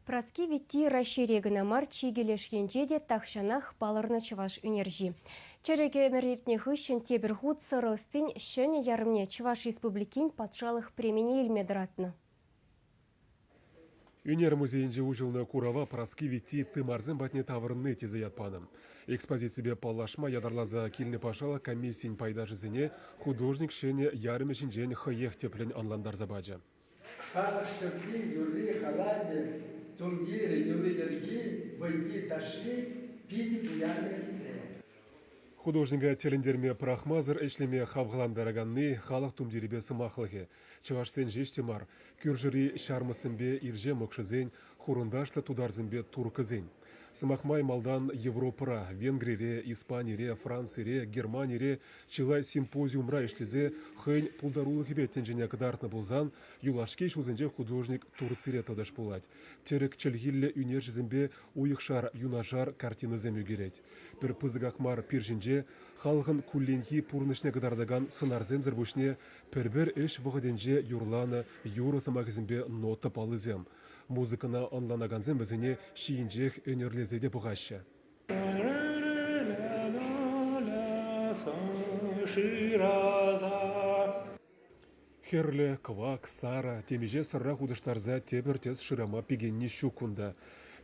Праски витти расширегіна мар чигелешкенже де тақшанах балырны чываш үнержи. Череге меретне хыщен тебірғуд сырыстын шөне ярымне Чываш республикин патшалық премени илмедіратны. Үнер музейінде ұжылны курава праски витти тымарзын батне тавырны тезе ятпаным. Экспозиция палашма ядарлаза килні пашала комиссин пайда жизіне художник шене ярымешін жен хыех теплен анландар забаджа. Художника телендерме прахмазыр эшлеме хавғаламдараганны халық тумдеребе сымақлығы. Чывашсен жештемар, күржіри шармысынбе ирже мұқшызен, хурындашлы тударзынбе туркызен. Сымақмай малдан Европыра, Венгрире, Испанире, Францире, Германире, чылай симпозиумра ишлезе хын пулдарулығы беттен және кыдартны болзан, юлашкей шузынже художник Турцире тадаш болать. Терек чылгилле үнержізімбе уйықшар юнажар картины земю керет. Пір пызығақмар пиржінже халғын күлленхи пурнышне кыдардаган сынарзем зірбушне пірбір іш вғыденже юрланы юры сымағызімбе ноты палызем. Музыкана анланаганзем візіне шиінжех өнерлезеде бұғашы. Херле, квак, сара, темеже сырра худыштарза тебір-тез шырама пегенні шукунда.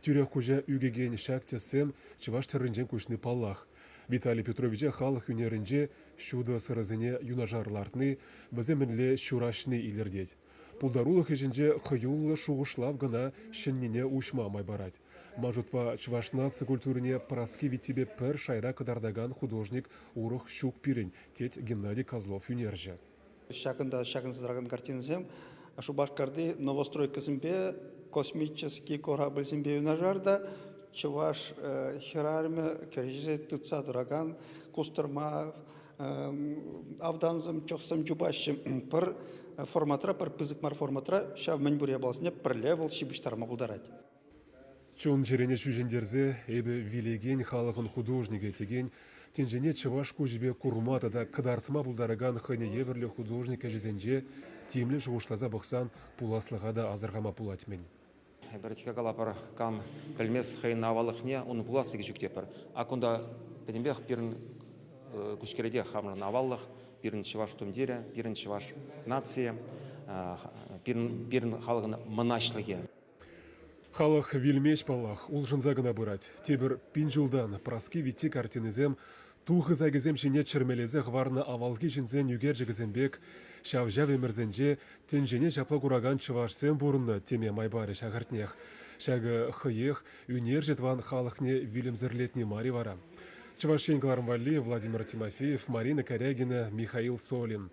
Тюрек кужа үгеген шактесем Чываш тырынжен күшні паллах. Виталий Петровиче халық үнерінже шуды сырызыне юнажарлартны бізімінле шурашны илердет. Пулдарулық ежінже хыюлы шуғышлав гына шыннене ушма майбарать. Мажутпа Чывашнасы культурине праски виттебе пір шайра кыдардаган художник урық шук пирен, тет Геннадий Козлов үнержі. Шакын сыдраган картинасем, Шубашкарды новостройкасымбе космический корабль зембе юнажарда Чываш херарме кережезе тытса дыраган кустырма авданзым чоқсым жубашым пір форматра, пір пызыкмар форматра шав мәнбүрия баласыне пір левел шибіштарма бұлдарад. Чон жерене шүжендерзе эбі вилеген халығын художнигі теген тенжене Чываш көжібе курматада кыдартыма бұлдарыган хыне еверлі художника жезенже темлі жуғышлаза бұқсан пуласлыға да азырғама пулатмен. Бәртіке қалапыр кам білмес хыйын авалықне оны пуласлығы жүктепір. Акунда бәдімбек бірін күшкереде хамрын авалық, бірін Чываш түмдері, бірін Чываш нация, бірін халығын мұнашлығы. Халық вилмеш палах, ул жынзагына бұрат. Тебір пинжулдан праски витти картинізем, тухы загізем жіне чырмелезе ғварны авалғы жінзен югер жігізембек, шавжав емірзенже тенжене жапла кураган Чывашсен бұрынны теме майбары шағыртнех. Шағы хыех үнер жетван халықне вилімзірлетні мари вара. Чывашен Валли, Владимир Тимофеев, Марина Корягина, Михаил Солин.